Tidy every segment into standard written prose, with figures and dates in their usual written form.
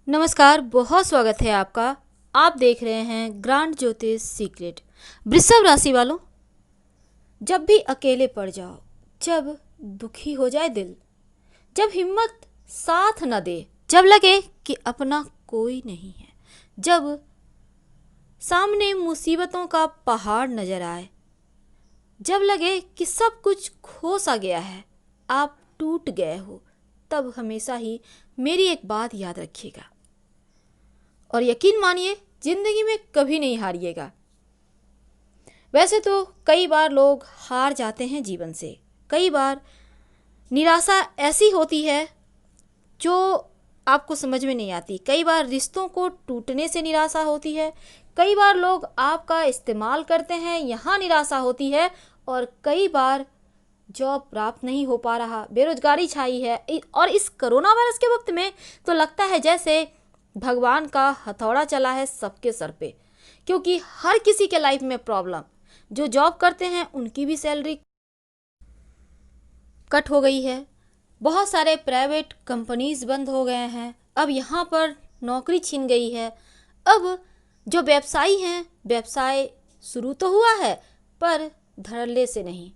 नमस्कार, बहुत स्वागत है आपका। आप देख रहे हैं ग्रांड ज्योतिष सीक्रेट। वृषभ राशि वालों, जब भी अकेले पड़ जाओ, जब दुखी हो जाए दिल, जब हिम्मत साथ न दे, जब लगे कि अपना कोई नहीं है, जब सामने मुसीबतों का पहाड़ नजर आए, जब लगे कि सब कुछ खो सा गया है, आप टूट गए हो, तब हमेशा ही मेरी एक बात याद रखिएगा और यकीन मानिए जिंदगी में कभी नहीं हारिएगा। वैसे तो कई बार लोग हार जाते हैं जीवन से, कई बार निराशा ऐसी होती है जो आपको समझ में नहीं आती, कई बार रिश्तों को टूटने से निराशा होती है, कई बार लोग आपका इस्तेमाल करते हैं, यहाँ निराशा होती है, और कई बार जॉब प्राप्त नहीं हो पा रहा, बेरोजगारी छाई है। और इस कोरोना वायरस के वक्त में तो लगता है जैसे भगवान का हथौड़ा चला है सबके सर पे, क्योंकि हर किसी के लाइफ में प्रॉब्लम। जो जॉब करते हैं उनकी भी सैलरी कट हो गई है, बहुत सारे प्राइवेट कंपनीज बंद हो गए हैं, अब यहाँ पर नौकरी छीन गई है। अब जो व्यवसायी हैं, व्यवसाय शुरू तो हुआ है पर धड़ल्ले से नहीं,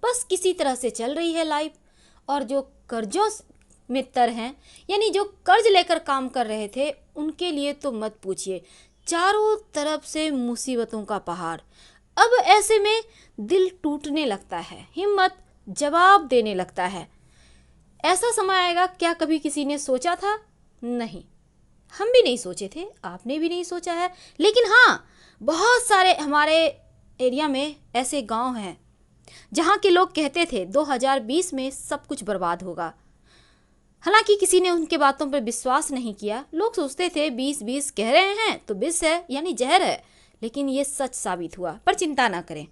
बस किसी तरह से चल रही है लाइफ। और जो कर्जों में तर हैं, यानी जो कर्ज लेकर काम कर रहे थे, उनके लिए तो मत पूछिए, चारों तरफ से मुसीबतों का पहाड़। अब ऐसे में दिल टूटने लगता है, हिम्मत जवाब देने लगता है। ऐसा समय आएगा, क्या कभी किसी ने सोचा था? नहीं, हम भी नहीं सोचे थे, आपने भी नहीं सोचा है। लेकिन हाँ, बहुत सारे हमारे एरिया में ऐसे गांव हैं जहां के लोग कहते थे 2020 में सब कुछ बर्बाद होगा। हालांकि किसी ने उनके बातों पर विश्वास नहीं किया। लोग सोचते थे 20-20 कह रहे हैं तो विष है, यानी जहर है, लेकिन ये सच साबित हुआ। पर चिंता ना करें,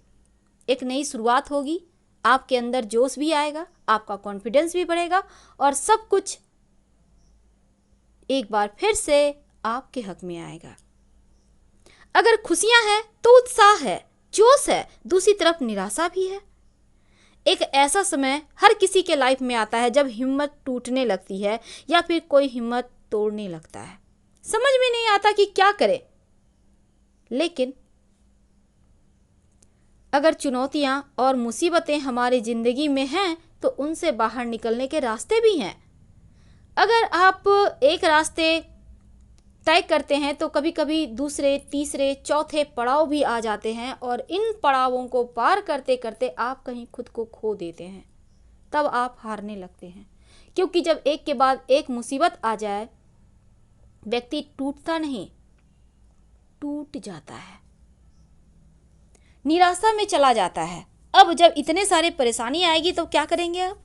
एक नई शुरुआत होगी, आपके अंदर जोश भी आएगा, आपका कॉन्फिडेंस भी बढ़ेगा और सब कुछ एक बार फिर से आपके हक में आएगा। अगर खुशियां हैं तो उत्साह है, जोश है, दूसरी तरफ निराशा भी है। एक ऐसा समय हर किसी के लाइफ में आता है जब हिम्मत टूटने लगती है या फिर कोई हिम्मत तोड़ने लगता है, समझ में नहीं आता कि क्या करे। लेकिन अगर चुनौतियां और मुसीबतें हमारी जिंदगी में हैं तो उनसे बाहर निकलने के रास्ते भी हैं। अगर आप एक रास्ते तय करते हैं तो कभी कभी दूसरे, तीसरे, चौथे पड़ाव भी आ जाते हैं और इन पड़ावों को पार करते करते आप कहीं खुद को खो देते हैं, तब आप हारने लगते हैं। क्योंकि जब एक के बाद एक मुसीबत आ जाए, व्यक्ति टूटता नहीं, टूट जाता है, निराशा में चला जाता है। अब जब इतने सारे परेशानी आएगी तो क्या करेंगे आप?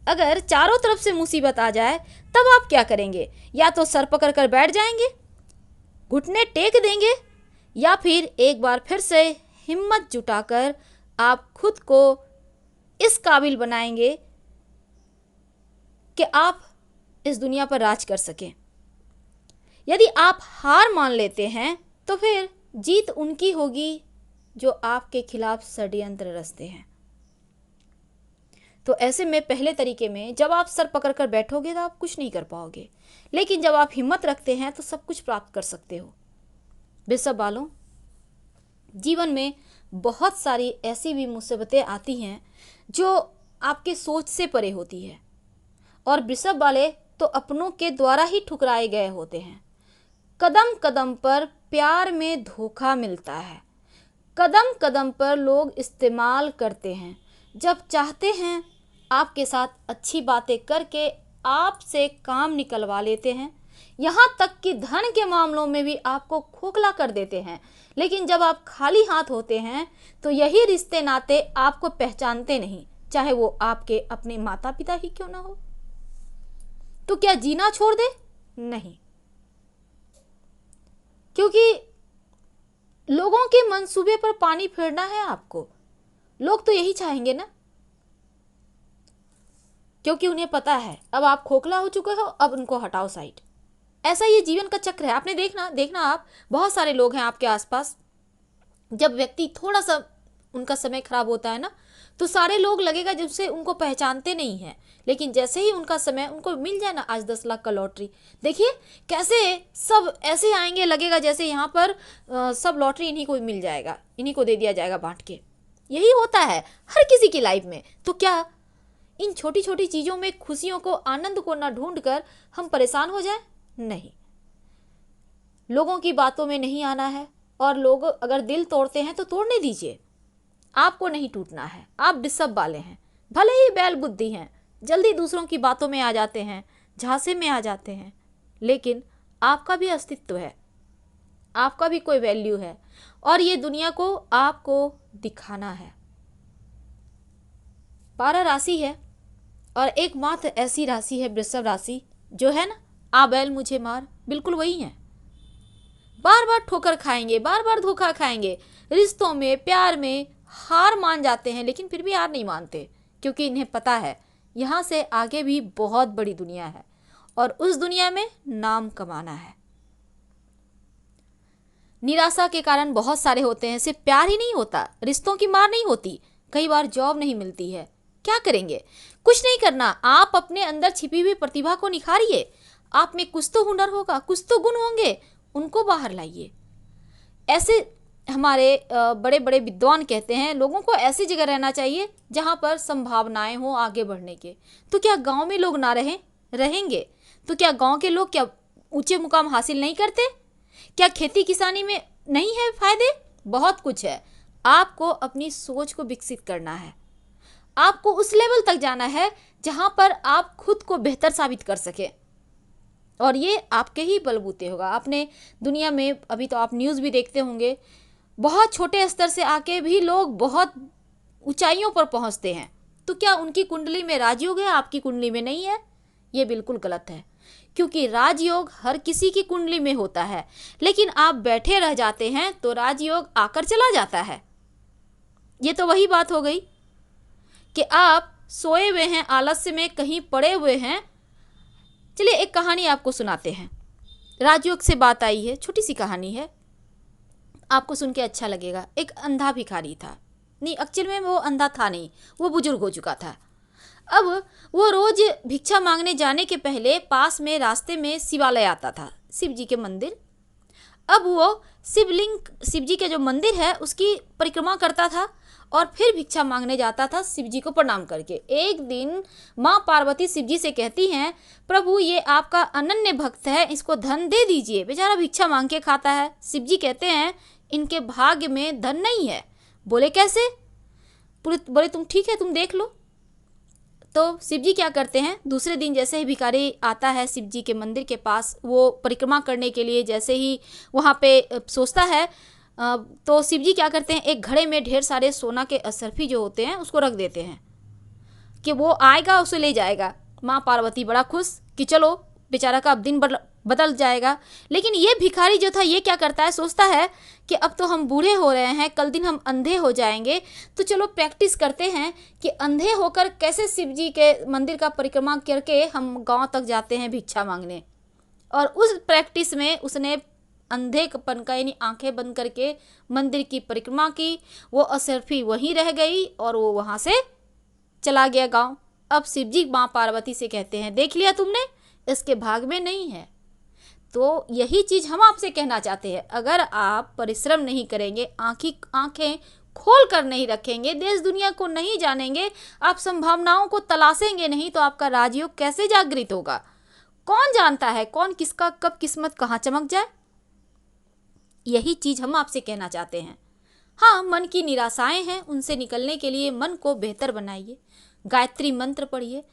अगर चारों तरफ से मुसीबत आ जाए तब आप क्या करेंगे? या तो सर पकड़ कर बैठ जाएंगे, घुटने टेक देंगे, या फिर एक बार फिर से हिम्मत जुटाकर आप खुद को इस काबिल बनाएंगे कि आप इस दुनिया पर राज कर सकें। यदि आप हार मान लेते हैं तो फिर जीत उनकी होगी जो आपके खिलाफ षड्यंत्र रचते हैं। तो ऐसे में पहले तरीके में जब आप सर पकड़कर बैठोगे तो आप कुछ नहीं कर पाओगे, लेकिन जब आप हिम्मत रखते हैं तो सब कुछ प्राप्त कर सकते हो। वृषभ वालों, जीवन में बहुत सारी ऐसी भी मुसीबतें आती हैं जो आपके सोच से परे होती है, और वृषभ वाले तो अपनों के द्वारा ही ठुकराए गए होते हैं। कदम कदम पर प्यार में धोखा मिलता है, कदम कदम पर लोग इस्तेमाल करते हैं, जब चाहते हैं आपके साथ अच्छी बातें करके आपसे काम निकलवा लेते हैं, यहाँ तक कि धन के मामलों में भी आपको खोखला कर देते हैं। लेकिन जब आप खाली हाथ होते हैं तो यही रिश्ते नाते आपको पहचानते नहीं, चाहे वो आपके अपने माता पिता ही क्यों ना हो। तो क्या जीना छोड़ दे? नहीं, क्योंकि लोगों के मंसूबे पर पानी फेरना है आपको। लोग तो यही चाहेंगे ना, क्योंकि उन्हें पता है अब आप खोखला हो चुके हो, अब उनको हटाओ साइड। ऐसा ये जीवन का चक्र है। आपने देखना आप बहुत सारे लोग हैं आपके आसपास, जब व्यक्ति थोड़ा सा उनका समय खराब होता है ना, तो सारे लोग लगेगा जिनसे उनको पहचानते नहीं हैं, लेकिन जैसे ही उनका समय उनको मिल जाए ना, आज 10 लाख का लॉटरी, देखिए कैसे सब ऐसे आएंगे, लगेगा जैसे यहाँ पर सब लॉटरी इन्हीं को मिल जाएगा, इन्हीं को दे दिया जाएगा बांट के। यही होता है हर किसी की लाइफ में। तो क्या इन छोटी छोटी चीज़ों में खुशियों को, आनंद को ना ढूंढ कर हम परेशान हो जाए? नहीं, लोगों की बातों में नहीं आना है, और लोग अगर दिल तोड़ते हैं तो तोड़ने दीजिए, आपको नहीं टूटना है। आप वृषभ वाले हैं, भले ही बैल बुद्धि हैं, जल्दी दूसरों की बातों में आ जाते हैं, झांसे में आ जाते हैं, लेकिन आपका भी अस्तित्व है, आपका भी कोई वैल्यू है, और ये दुनिया को आपको दिखाना है। 12 राशि है, और एकमात्र ऐसी राशि है वृषभ राशि जो है ना, आ बैल मुझे मार, बिल्कुल वही है। बार बार ठोकर खाएंगे, बार बार धोखा खाएंगे, रिश्तों में, प्यार में हार मान जाते हैं, लेकिन फिर भी हार नहीं मानते, क्योंकि इन्हें पता है यहाँ से आगे भी बहुत बड़ी दुनिया है, और उस दुनिया में नाम कमाना है। निराशा के कारण बहुत सारे होते हैं, सिर्फ प्यार ही नहीं होता, रिश्तों की मार नहीं होती, कई बार जॉब नहीं मिलती है। क्या करेंगे? कुछ नहीं करना, आप अपने अंदर छिपी हुई प्रतिभा को निखारिए। आप में कुछ तो हुनर होगा, कुछ तो गुण होंगे, उनको बाहर लाइए। ऐसे हमारे बड़े बड़े विद्वान कहते हैं, लोगों को ऐसी जगह रहना चाहिए जहाँ पर संभावनाएं हो आगे बढ़ने के। तो क्या गांव में लोग ना रहेंगे? तो क्या गांव के लोग क्या ऊंचे मुकाम हासिल नहीं करते? क्या खेती किसानी में नहीं है फायदे? बहुत कुछ है। आपको अपनी सोच को विकसित करना है, आपको उस लेवल तक जाना है जहां पर आप खुद को बेहतर साबित कर सके, और ये आपके ही बलबूते होगा। आपने दुनिया में अभी तो आप न्यूज़ भी देखते होंगे, बहुत छोटे स्तर से आके भी लोग बहुत ऊंचाइयों पर पहुंचते हैं। तो क्या उनकी कुंडली में राजयोग है, आपकी कुंडली में नहीं है? ये बिल्कुल गलत है, क्योंकि राजयोग हर किसी की कुंडली में होता है, लेकिन आप बैठे रह जाते हैं तो राजयोग आकर चला जाता है। ये तो वही बात हो गई कि आप सोए हुए हैं, आलस्य में कहीं पड़े हुए हैं। चलिए एक कहानी आपको सुनाते हैं, राजयोग से बात आई है, छोटी सी कहानी है, आपको सुन के अच्छा लगेगा। एक अंधा भिखारी था, नहीं एक्चुअल में वो अंधा था नहीं, वो बुजुर्ग हो चुका था। अब वो रोज भिक्षा मांगने जाने के पहले पास में रास्ते में शिवालय आता था, शिव जी के मंदिर। अब वो शिव जी के जो मंदिर है उसकी परिक्रमा करता था, और फिर भिक्षा मांगने जाता था शिव जी को प्रणाम करके। एक दिन माँ पार्वती शिव जी से कहती हैं, प्रभु ये आपका अनन्य भक्त है, इसको धन दे दीजिए, बेचारा भिक्षा मांग के खाता है। शिव जी कहते हैं, इनके भाग्य में धन नहीं है। बोले कैसे? बोले तुम ठीक है, तुम देख लो। तो शिव जी क्या करते हैं, दूसरे दिन जैसे ही भिखारी आता है शिव जी के मंदिर के पास, वो परिक्रमा करने के लिए जैसे ही वहाँ पे सोचता है, तो शिव जी क्या करते हैं, एक घड़े में ढेर सारे सोना के असरफी जो होते हैं उसको रख देते हैं कि वो आएगा उसे ले जाएगा। माँ पार्वती बड़ा खुश कि चलो बेचारा का अब दिन बदल जाएगा। लेकिन ये भिखारी जो था ये क्या करता है, सोचता है कि अब तो हम बूढ़े हो रहे हैं, कल दिन हम अंधे हो जाएंगे, तो चलो प्रैक्टिस करते हैं कि अंधे होकर कैसे शिव जी के मंदिर का परिक्रमा करके हम गांव तक जाते हैं भिक्षा मांगने। और उस प्रैक्टिस में उसने अंधेपन का यानी आंखें बंद करके मंदिर की परिक्रमा की। वो असरफी वहीं रह गई और वो वहाँ से चला गया गांव। अब शिव जी माँ पार्वती से कहते हैं, देख लिया तुमने, इसके भाग में नहीं है। तो यही चीज़ हम आपसे कहना चाहते हैं, अगर आप परिश्रम नहीं करेंगे, आंखें खोल कर नहीं रखेंगे, देश दुनिया को नहीं जानेंगे, आप संभावनाओं को तलाशेंगे नहीं, तो आपका राजयोग कैसे जागृत होगा? कौन जानता है कौन किसका कब किस्मत कहाँ चमक जाए। यही चीज़ हम आपसे कहना चाहते हैं। हाँ, मन की निराशाएं हैं, उनसे निकलने के लिए मन को बेहतर बनाइए, गायत्री मंत्र पढ़िए,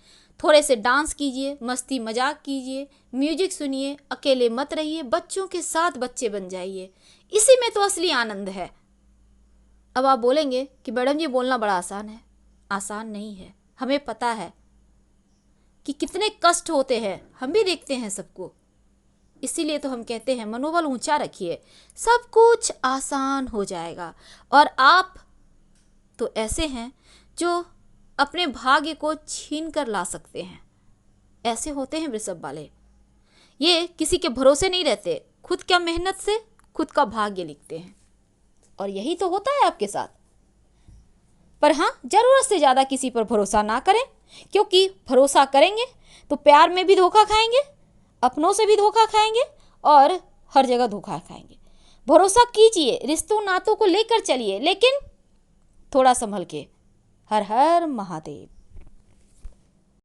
थोड़े से डांस कीजिए, मस्ती मजाक कीजिए, म्यूजिक सुनिए, अकेले मत रहिए, बच्चों के साथ बच्चे बन जाइए, इसी में तो असली आनंद है। अब आप बोलेंगे कि मैडम जी बोलना बड़ा आसान है। आसान नहीं है, हमें पता है कि कितने कष्ट होते हैं, हम भी देखते हैं सबको। इसीलिए तो हम कहते हैं मनोबल ऊंचा रखिए, सब कुछ आसान हो जाएगा। और आप तो ऐसे हैं जो अपने भाग्य को छीन कर ला सकते हैं। ऐसे होते हैं वृषभ वाले, ये किसी के भरोसे नहीं रहते, खुद क्या मेहनत से खुद का भाग्य लिखते हैं। और यही तो होता है आपके साथ। पर हाँ, ज़रूरत से ज़्यादा किसी पर भरोसा ना करें, क्योंकि भरोसा करेंगे तो प्यार में भी धोखा खाएंगे, अपनों से भी धोखा खाएंगे और हर जगह धोखा खाएंगे। भरोसा कीजिए, रिश्तों नातों को लेकर चलिए, लेकिन थोड़ा संभल के। हर हर महादेव।